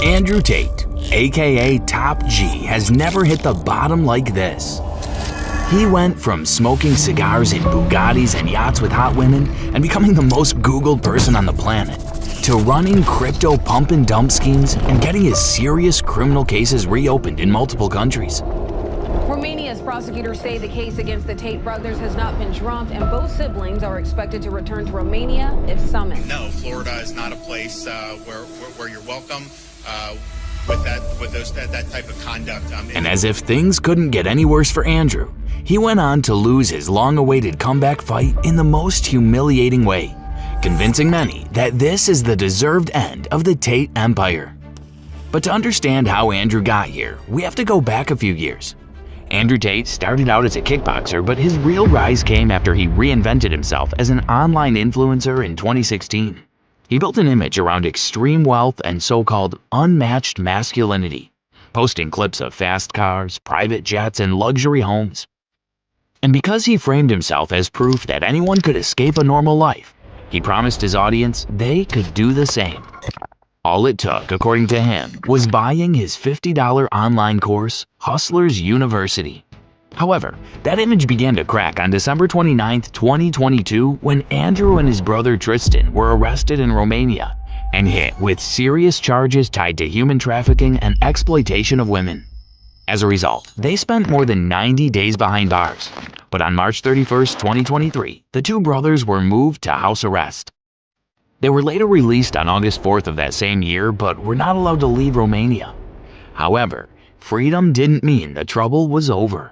Andrew Tate, aka Top G, has never hit the bottom like this. He went from smoking cigars in Bugattis and yachts with hot women and becoming the most Googled person on the planet, to running crypto pump and dump schemes and getting his serious criminal cases reopened in multiple countries. Romania's prosecutors say the case against the Tate brothers has not been dropped, and both siblings are expected to return to Romania if summoned. No, Florida is not a place where you're welcome with that type of conduct. And as if things couldn't get any worse for Andrew, he went on to lose his long-awaited comeback fight in the most humiliating way, convincing many that this is the deserved end of the Tate empire. But to understand how Andrew got here, we have to go back a few years. Andrew Tate started out as a kickboxer, but his real rise came after he reinvented himself as an online influencer in 2016. He built an image around extreme wealth and so-called unmatched masculinity, posting clips of fast cars, private jets, and luxury homes. And because he framed himself as proof that anyone could escape a normal life, he promised his audience they could do the same. All it took, according to him, was buying his $50 online course, Hustlers University. However, that image began to crack on December 29, 2022, when Andrew and his brother Tristan were arrested in Romania and hit with serious charges tied to human trafficking and exploitation of women. As a result, they spent more than 90 days behind bars. But on March 31, 2023, the two brothers were moved to house arrest. They were later released on August 4th of that same year, but were not allowed to leave Romania. However, freedom didn't mean the trouble was over.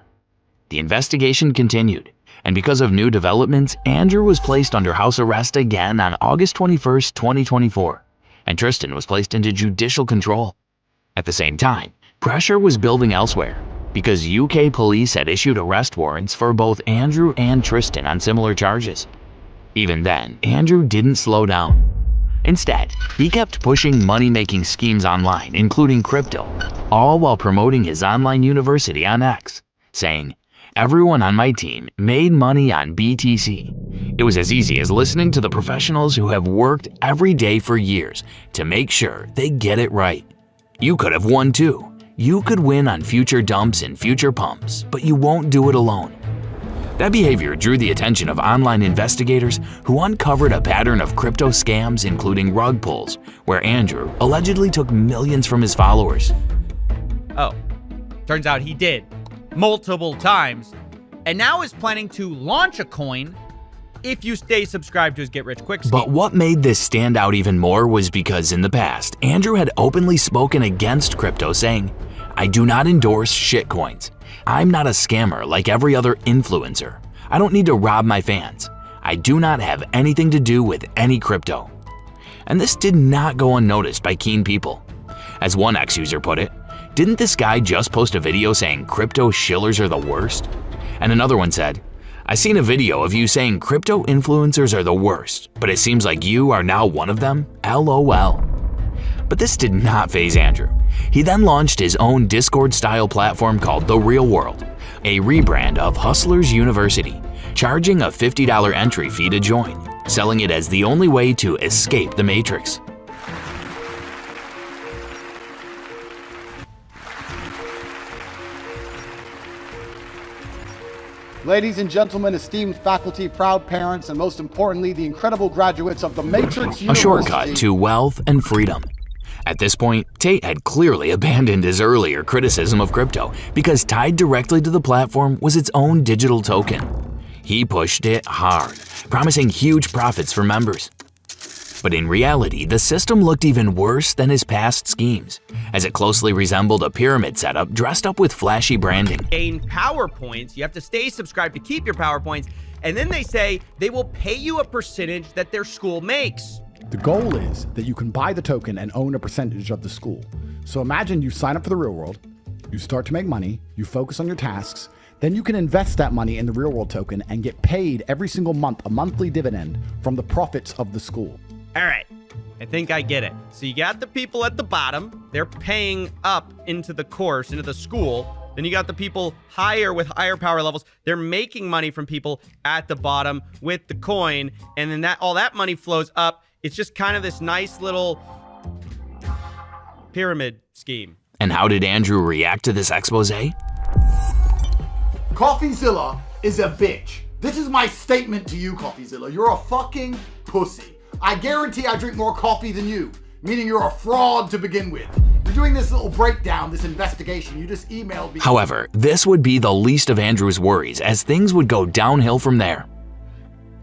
The investigation continued, and because of new developments, Andrew was placed under house arrest again on August 21, 2024, and Tristan was placed into judicial control. At the same time, pressure was building elsewhere, because UK police had issued arrest warrants for both Andrew and Tristan on similar charges. Even then, Andrew didn't slow down. Instead, he kept pushing money-making schemes online, including crypto, all while promoting his online university on X, saying, "Everyone on my team made money on BTC." It was as easy as listening to the professionals who have worked every day for years to make sure they get it right. You could have won too. You could win on future dumps and future pumps, but you won't do it alone. That behavior drew the attention of online investigators who uncovered a pattern of crypto scams, including rug pulls, where Andrew allegedly took millions from his followers. Oh, turns out he did, multiple times, and now is planning to launch a coin if you stay subscribed to his Get Rich Quick scheme. But what made this stand out even more was because in the past, Andrew had openly spoken against crypto, saying, "I do not endorse shitcoins. I'm not a scammer like every other influencer. I don't need to rob my fans. I do not have anything to do with any crypto." And this did not go unnoticed by keen people. As one ex-user put it, "Didn't this guy just post a video saying crypto shillers are the worst?" And another one said, "I seen a video of you saying crypto influencers are the worst, but it seems like you are now one of them, LOL." But this did not faze Andrew. He then launched his own Discord-style platform called The Real World, a rebrand of Hustlers University, charging a $50 entry fee to join, selling it as the only way to escape the matrix. Ladies and gentlemen, esteemed faculty, proud parents, and most importantly, the incredible graduates of the Matrix University. A shortcut to wealth and freedom. At this point, Tate had clearly abandoned his earlier criticism of crypto because tied directly to the platform was its own digital token. He pushed it hard, promising huge profits for members. But in reality, the system looked even worse than his past schemes, as it closely resembled a pyramid setup dressed up with flashy branding. Gain power points, you have to stay subscribed to keep your power points, and then they say they will pay you a percentage that their school makes. The goal is that you can buy the token and own a percentage of the school. So imagine you sign up for the real world, you start to make money, you focus on your tasks, then you can invest that money in the real world token and get paid every single month a monthly dividend from the profits of the school. All right, I think I get it. So you got the people at the bottom, they're paying up into the course, into the school. Then you got the people higher with higher power levels. They're making money from people at the bottom with the coin. And then all that money flows up. It's just kind of this nice little pyramid scheme. And how did Andrew react to this expose? CoffeeZilla is a bitch. This is my statement to you, CoffeeZilla. You're a fucking pussy. I guarantee I drink more coffee than you, meaning you're a fraud to begin with. You're doing this little breakdown, this investigation. You just emailed me. However, this would be the least of Andrew's worries, as things would go downhill from there.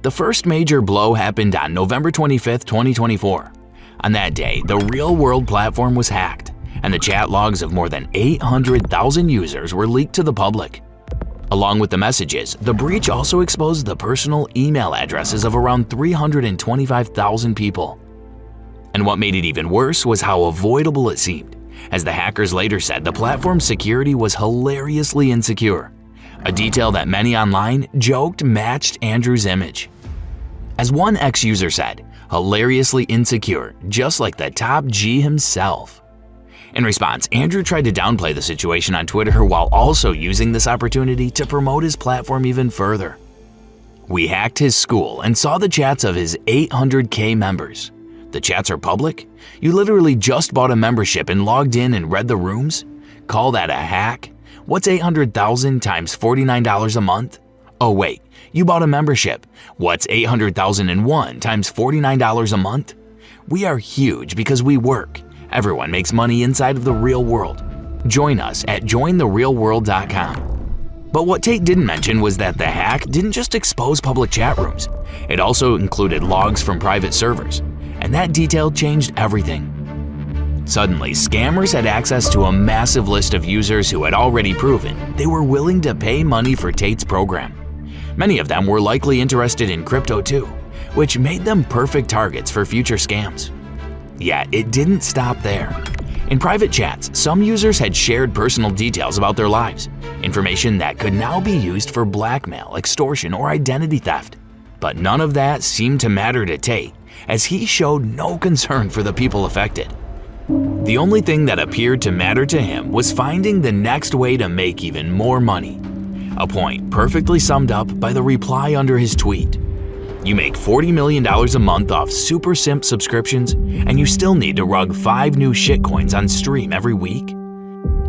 The first major blow happened on November 25th, 2024. On that day, the Real World platform was hacked, and the chat logs of more than 800,000 users were leaked to the public. Along with the messages, the breach also exposed the personal email addresses of around 325,000 people. And what made it even worse was how avoidable it seemed, as the hackers later said the platform's security was hilariously insecure, a detail that many online joked matched Andrew's image. As one ex-user said, hilariously insecure, just like the top G himself. In response, Andrew tried to downplay the situation on Twitter while also using this opportunity to promote his platform even further. We hacked his school and saw the chats of his 800K members. The chats are public? You literally just bought a membership and logged in and read the rooms? Call that a hack? What's 800,000 times $49 a month? Oh wait, you bought a membership. What's 800,001 times $49 a month? We are huge because we work. Everyone makes money inside of the real world. Join us at jointherealworld.com. But what Tate didn't mention was that the hack didn't just expose public chat rooms. It also included logs from private servers, and that detail changed everything. Suddenly, scammers had access to a massive list of users who had already proven they were willing to pay money for Tate's program. Many of them were likely interested in crypto too, which made them perfect targets for future scams. Yet it didn't stop there. In private chats, some users had shared personal details about their lives, information that could now be used for blackmail, extortion, or identity theft. But none of that seemed to matter to Tate, as he showed no concern for the people affected. The only thing that appeared to matter to him was finding the next way to make even more money. A point perfectly summed up by the reply under his tweet. You make $40 million a month off super simp subscriptions, and you still need to rug 5 new shitcoins on stream every week?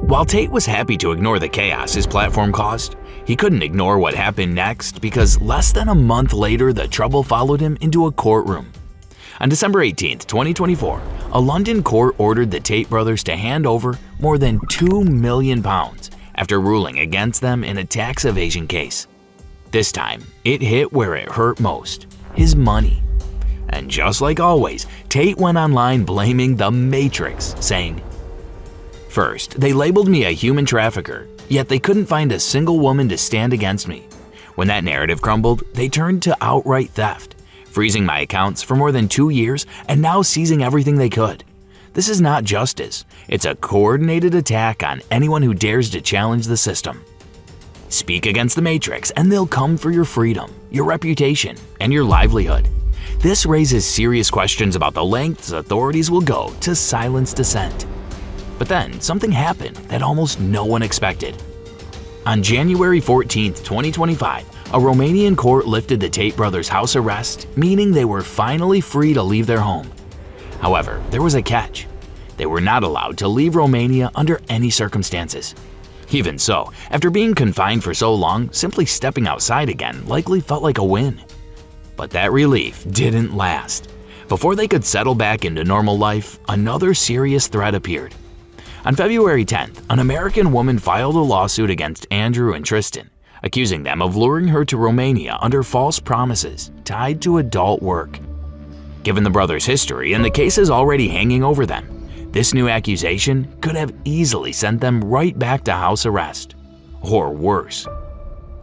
While Tate was happy to ignore the chaos his platform caused, he couldn't ignore what happened next because less than a month later the trouble followed him into a courtroom. On December 18, 2024, a London court ordered the Tate brothers to hand over more than £2 million after ruling against them in a tax evasion case. This time, it hit where it hurt most, his money. And just like always, Tate went online blaming the Matrix, saying, "First, they labeled me a human trafficker, yet they couldn't find a single woman to stand against me. When that narrative crumbled, they turned to outright theft, freezing my accounts for more than 2 years and now seizing everything they could. This is not justice, it's a coordinated attack on anyone who dares to challenge the system. Speak against the Matrix and they'll come for your freedom, your reputation, and your livelihood. This raises serious questions about the lengths authorities will go to silence dissent." But then something happened that almost no one expected. On January 14, 2025, a Romanian court lifted the Tate brothers' house arrest, meaning they were finally free to leave their home. However, there was a catch. They were not allowed to leave Romania under any circumstances. Even so, after being confined for so long, simply stepping outside again likely felt like a win. But that relief didn't last. Before they could settle back into normal life, another serious threat appeared. On February 10th, an American woman filed a lawsuit against Andrew and Tristan, accusing them of luring her to Romania under false promises tied to adult work. Given the brothers' history and the cases already hanging over them, this new accusation could have easily sent them right back to house arrest, or worse.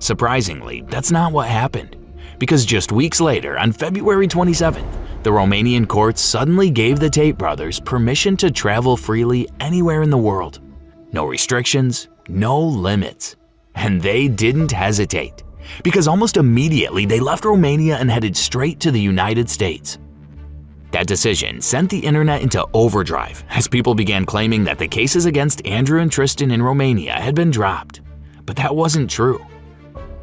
Surprisingly, that's not what happened, because just weeks later, on February 27th, the Romanian courts suddenly gave the Tate brothers permission to travel freely anywhere in the world. No restrictions, no limits. And they didn't hesitate, because almost immediately they left Romania and headed straight to the United States. That decision sent the internet into overdrive as people began claiming that the cases against Andrew and Tristan in Romania had been dropped. But that wasn't true.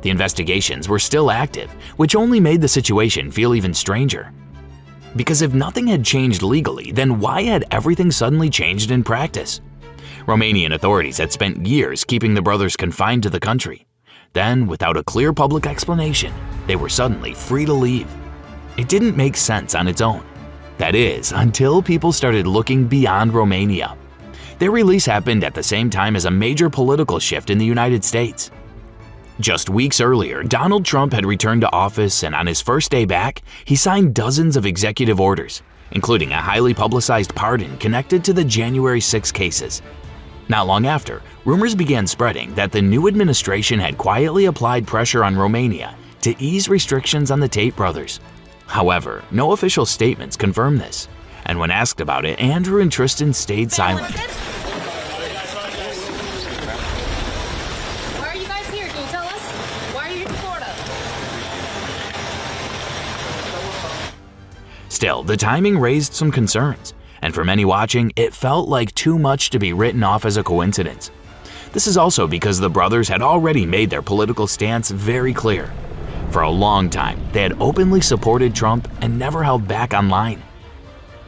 The investigations were still active, which only made the situation feel even stranger. Because if nothing had changed legally, then why had everything suddenly changed in practice? Romanian authorities had spent years keeping the brothers confined to the country. Then, without a clear public explanation, they were suddenly free to leave. It didn't make sense on its own. That is, until people started looking beyond Romania. Their release happened at the same time as a major political shift in the United States. Just weeks earlier, Donald Trump had returned to office, and on his first day back, he signed dozens of executive orders, including a highly publicized pardon connected to the January 6 cases. Not long after, rumors began spreading that the new administration had quietly applied pressure on Romania to ease restrictions on the Tate brothers. However, no official statements confirmed this, and when asked about it, Andrew and Tristan stayed silent. Why are you guys here? Can you tell us? Why are you here in Florida? Still, the timing raised some concerns, and for many watching, it felt like too much to be written off as a coincidence. This is also because the brothers had already made their political stance very clear. For a long time, they had openly supported Trump and never held back online.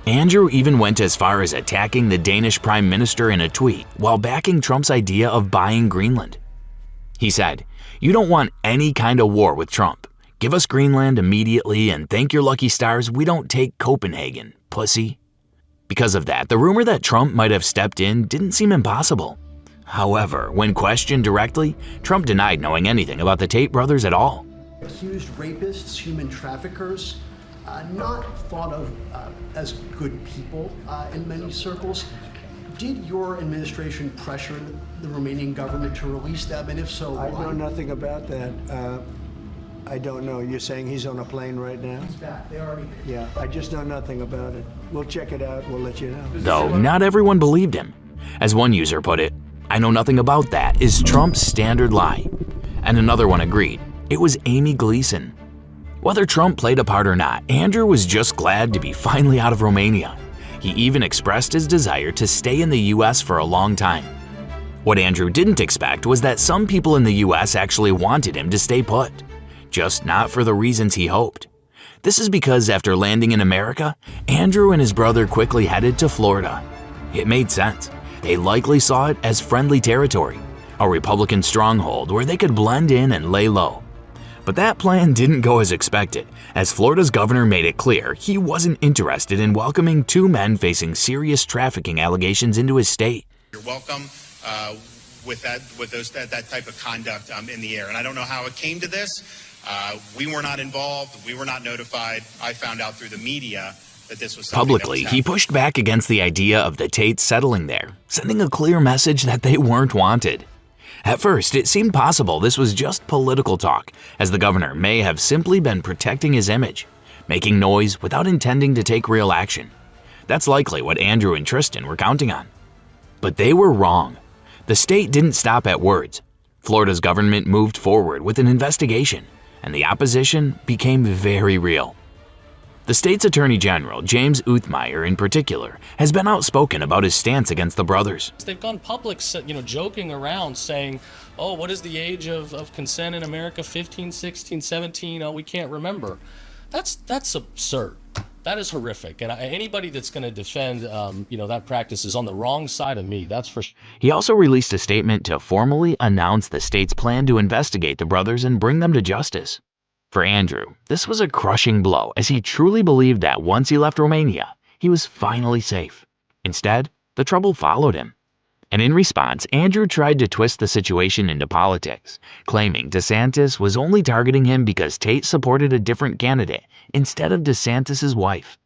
Andrew even went as far as attacking the Danish Prime Minister in a tweet while backing Trump's idea of buying Greenland. He said, "You don't want any kind of war with Trump. Give us Greenland immediately and thank your lucky stars we don't take Copenhagen, pussy." Because of that, the rumor that Trump might have stepped in didn't seem impossible. However, when questioned directly, Trump denied knowing anything about the Tate brothers at all. Accused rapists, human traffickers, not thought of as good people in many circles. Did your administration pressure the Romanian government to release them, and if so, why? I know nothing about that. I don't know. You're saying he's on a plane right now? He's back. They already. Yeah, I just know nothing about it. We'll check it out. We'll let you know. Though not everyone believed him. As one user put it, "I know nothing about that" is Trump's standard lie. And another one agreed. It was Amy Gleason. Whether Trump played a part or not, Andrew was just glad to be finally out of Romania. He even expressed his desire to stay in the US for a long time. What Andrew didn't expect was that some people in the US actually wanted him to stay put, just not for the reasons he hoped. This is because after landing in America, Andrew and his brother quickly headed to Florida. It made sense. They likely saw it as friendly territory, a Republican stronghold where they could blend in and lay low. But that plan didn't go as expected, as Florida's governor made it clear he wasn't interested in welcoming two men facing serious trafficking allegations into his state. You're welcome with that type of conduct in the air. And I don't know how it came to this. We were not involved. We were not notified. I found out through the media that this was something Publicly, he pushed back against the idea of the Tates settling there, sending a clear message that they weren't wanted. At first, it seemed possible this was just political talk, as the governor may have simply been protecting his image, making noise without intending to take real action. That's likely what Andrew and Tristan were counting on. But they were wrong. The state didn't stop at words. Florida's government moved forward with an investigation, and the opposition became very real. The state's Attorney General, James Uthmeier in particular, has been outspoken about his stance against the brothers. They've gone public, joking around saying, oh, what is the age of consent in America? 15, 16, 17, oh, we can't remember. That's absurd. That is horrific. And anybody that's going to defend, that practice is on the wrong side of me, that's for sure. He also released a statement to formally announce the state's plan to investigate the brothers and bring them to justice. For Andrew, this was a crushing blow, as he truly believed that once he left Romania, he was finally safe. Instead, the trouble followed him. And in response, Andrew tried to twist the situation into politics, claiming DeSantis was only targeting him because Tate supported a different candidate instead of DeSantis' wife.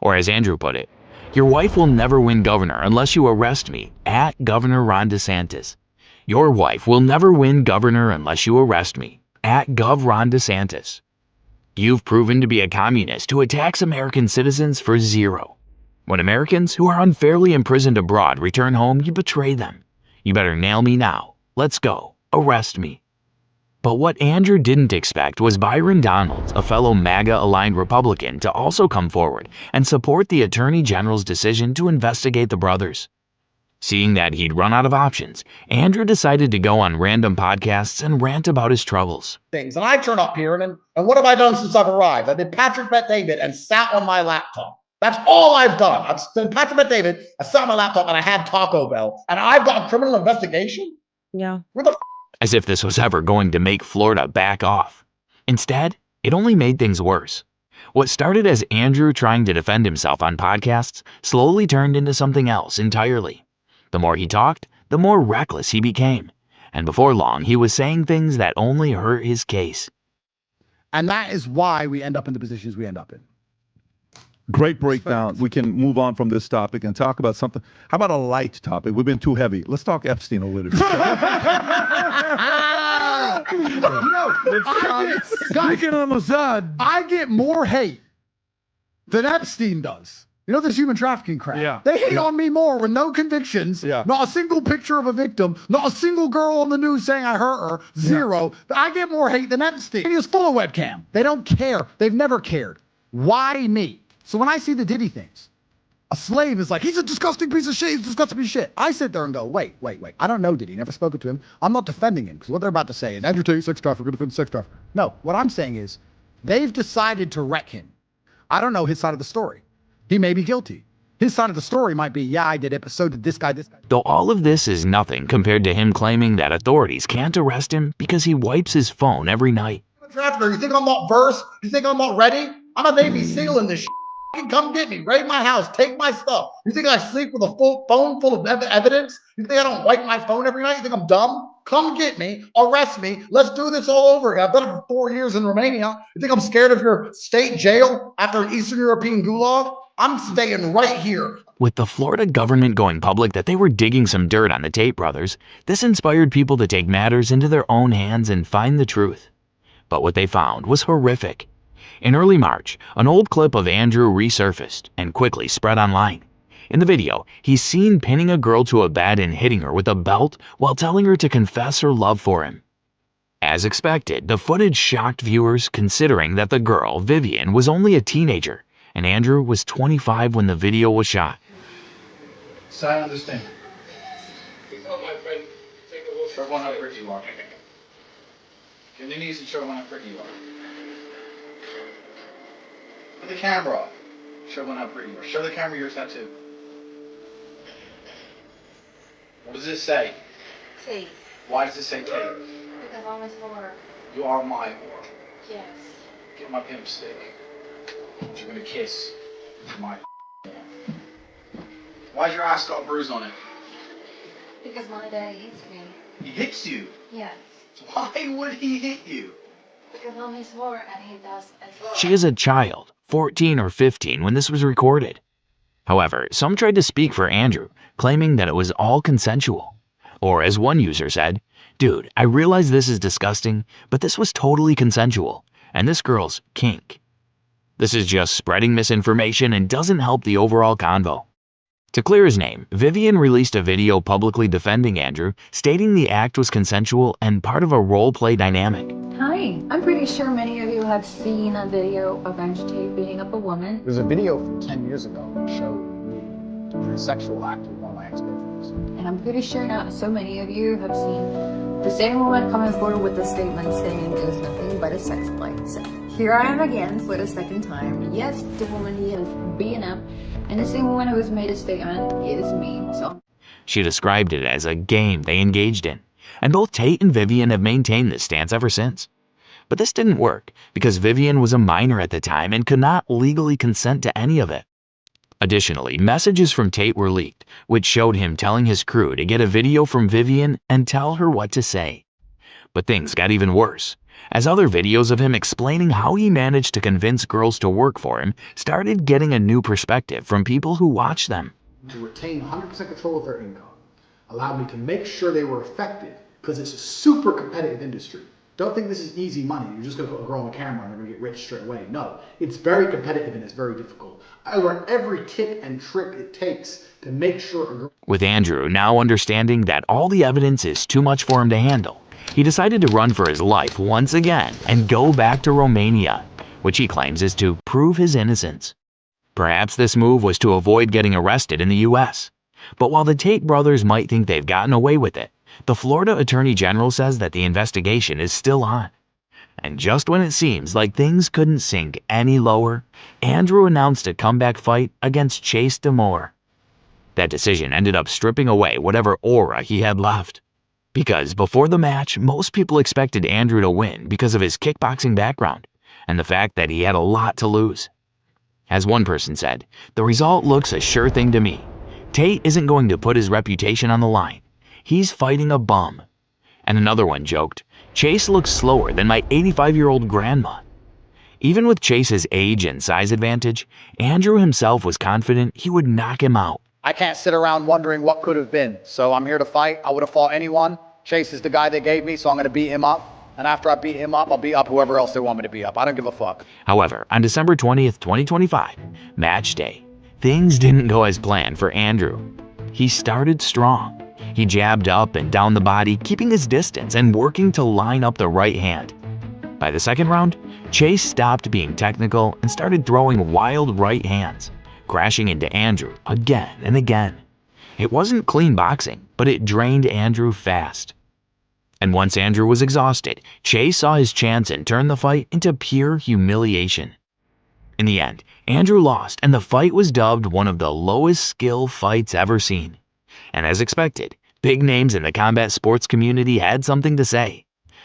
Or as Andrew put it, "Your wife will never win governor unless you arrest me, at Governor Ron DeSantis. Your wife will never win governor unless you arrest me, at Gov Ron DeSantis. You've proven to be a communist who attacks American citizens for zero. When Americans who are unfairly imprisoned abroad return home, you betray them. You better nail me now. Let's go. Arrest me." But what Andrew didn't expect was Byron Donalds, a fellow MAGA-aligned Republican, to also come forward and support the Attorney General's decision to investigate the brothers. Seeing that he'd run out of options, Andrew decided to go on random podcasts and rant about his troubles. Things. And I turn up here, and what have I done since I've arrived? I did Patrick Bet David and sat on my laptop. That's all I've done. I've done Patrick Bet David, I sat on my laptop, and I had Taco Bell. And I've got a criminal investigation? Yeah. Where the As if this was ever going to make Florida back off. Instead, it only made things worse. What started as Andrew trying to defend himself on podcasts slowly turned into something else entirely. The more he talked, the more reckless he became. And before long, he was saying things that only hurt his case. And that is why we end up in the positions we end up in. Great breakdown. We can move on from this topic and talk about something. How about a light topic? We've been too heavy. Let's talk Epstein a little bit. I get more hate than Epstein does. You know this human trafficking crap? Yeah. They hate on me more with no convictions, not a single picture of a victim, not a single girl on the news saying I hurt her, zero. I get more hate than Epstein. He was full of webcam. They don't care. They've never cared. Why me? So when I see the Diddy things, a slave is like, he's a disgusting piece of shit, he's a disgusting piece of shit. I sit there and go, wait. I don't know Diddy, never spoken to him. I'm not defending him, because what they're about to say is, Andrew Tate, sex trafficker, defend sex trafficker. No, what I'm saying is, they've decided to wreck him. I don't know his side of the story. He may be guilty. His side of the story might be, yeah, I did it, but so did this guy. Though all of this is nothing compared to him claiming that authorities can't arrest him because he wipes his phone every night. trafficker? You think I'm not versed? You think I'm not ready? I'm a Navy SEAL in this shit. Come get me, raid my house, take my stuff. You think I sleep with a full phone full of evidence? You think I don't wipe my phone every night? You think I'm dumb? Come get me, arrest me. Let's do this all over again. I've done it for 4 years in Romania. You think I'm scared of your state jail after an Eastern European gulag? I'm staying right here. With the Florida government going public that they were digging some dirt on the Tate brothers, this inspired people to take matters into their own hands and find the truth. But what they found was horrific. In early March, an old clip of Andrew resurfaced and quickly spread online. In the video, he's seen pinning a girl to a bed and hitting her with a belt while telling her to confess her love for him. As expected, the footage shocked viewers considering that the girl, Vivian, was only a teenager and Andrew was 25 when the video was shot. So I understand. Show everyone how pretty you are. Get on your knees and show everyone how pretty you are. Put the camera off. Show everyone how pretty you are. Show the camera your tattoo. What does this say? Tate. Why does it say Tate? Because I'm his whore. You are my whore. Yes. Get my pimp stick. You're gonna kiss my whore. Why's your ass got a bruise on it? Because my daddy hits me. He hits you? Yes. Why would he hit you? Because I'm his whore and he does as well. She is a child, 14 or 15 when this was recorded. However, some tried to speak for Andrew, claiming that it was all consensual. Or as one user said, "Dude, I realize this is disgusting, but this was totally consensual, and this girl's kink." This is just spreading misinformation and doesn't help the overall convo. To clear his name, Vivian released a video publicly defending Andrew, stating the act was consensual and part of a role-play dynamic. Hi, I'm pretty sure many of you have seen a video of Andrew Tate beating up a woman. There's a video from 10 years ago that showed me doing a sexual act with one of my ex-girlfriends. And I'm pretty sure not so many of you have seen the same woman coming forward with a statement saying it is nothing but a sex play. So here I am again for the second time. Yes, the woman he has beaten up, and the same woman who has made a statement is me. So She described it as a game they engaged in, and both Tate and Vivian have maintained this stance ever since. But this didn't work because Vivian was a minor at the time and could not legally consent to any of it. Additionally, messages from Tate were leaked, which showed him telling his crew to get a video from Vivian and tell her what to say. But things got even worse, as other videos of him explaining how he managed to convince girls to work for him started getting a new perspective from people who watched them. To retain 100% control of their income allowed me to make sure they were effective, because it's a super competitive industry. Don't think this is easy money. You're just going to put a girl on camera and they're going to get rich straight away. No, it's very competitive and it's very difficult. I learned every tip and trick it takes to make sure a girl... With Andrew now understanding that all the evidence is too much for him to handle, he decided to run for his life once again and go back to Romania, which he claims is to prove his innocence. Perhaps this move was to avoid getting arrested in the US. But while the Tate brothers might think they've gotten away with it, the Florida Attorney General says that the investigation is still on. And just when it seems like things couldn't sink any lower, Andrew announced a comeback fight against Chase Demore. That decision ended up stripping away whatever aura he had left. Because before the match, most people expected Andrew to win because of his kickboxing background and the fact that he had a lot to lose. As one person said, the result looks a sure thing to me. Tate isn't going to put his reputation on the line. He's fighting a bum. And another one joked, Chase looks slower than my 85-year-old grandma. Even with Chase's age and size advantage, Andrew himself was confident he would knock him out. I can't sit around wondering what could have been. So I'm here to fight. I would have fought anyone. Chase is the guy they gave me, so I'm going to beat him up. And after I beat him up, I'll beat up whoever else they want me to beat up. I don't give a fuck. However, on December 20th, 2025, match day, things didn't go as planned for Andrew. He started strong. He jabbed up and down the body, keeping his distance and working to line up the right hand. By the second round, Chase stopped being technical and started throwing wild right hands, crashing into Andrew again and again. It wasn't clean boxing, but it drained Andrew fast. And once Andrew was exhausted, Chase saw his chance and turned the fight into pure humiliation. In the end, Andrew lost and the fight was dubbed one of the lowest skill fights ever seen. And as expected, big names in the combat sports community had something to say.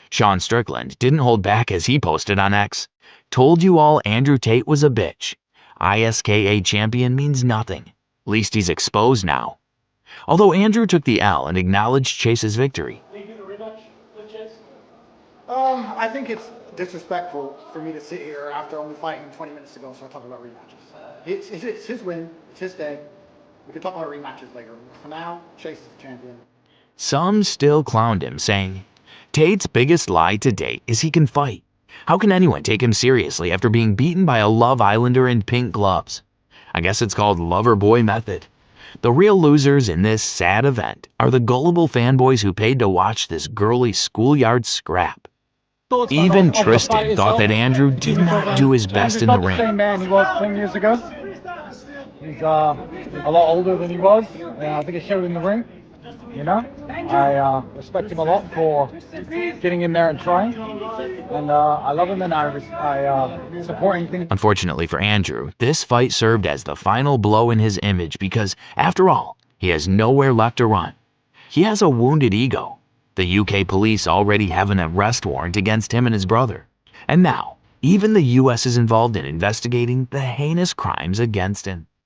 Sean Strickland didn't hold back as he posted on X, "Told you all Andrew Tate was a bitch. ISKA champion means nothing. Least he's exposed now." Although Andrew took the L and acknowledged Chase's victory. I think it's disrespectful for me to sit here after only fighting 20 minutes ago and start talking about rematches. It's his win. It's his day. We can talk about rematches later. For now, Chase is the champion. Some still clowned him, saying, Tate's biggest lie to date is he can fight. How can anyone take him seriously after being beaten by a Love Islander in pink gloves? I guess it's called lover boy method. The real losers in this sad event are the gullible fanboys who paid to watch this girly schoolyard scrap. Even Tristan thought that Andrew did not do his best in the ring. He's not the same man he was 10 years ago. He's a lot older than he was. I think it showed in the ring. You know, I respect him a lot for getting in there and trying. And I love him and I support anything. Unfortunately for Andrew, this fight served as the final blow in his image because, after all, he has nowhere left to run. He has a wounded ego. The UK police already have an arrest warrant against him and his brother. And now, even the US is involved in investigating the heinous crimes against him.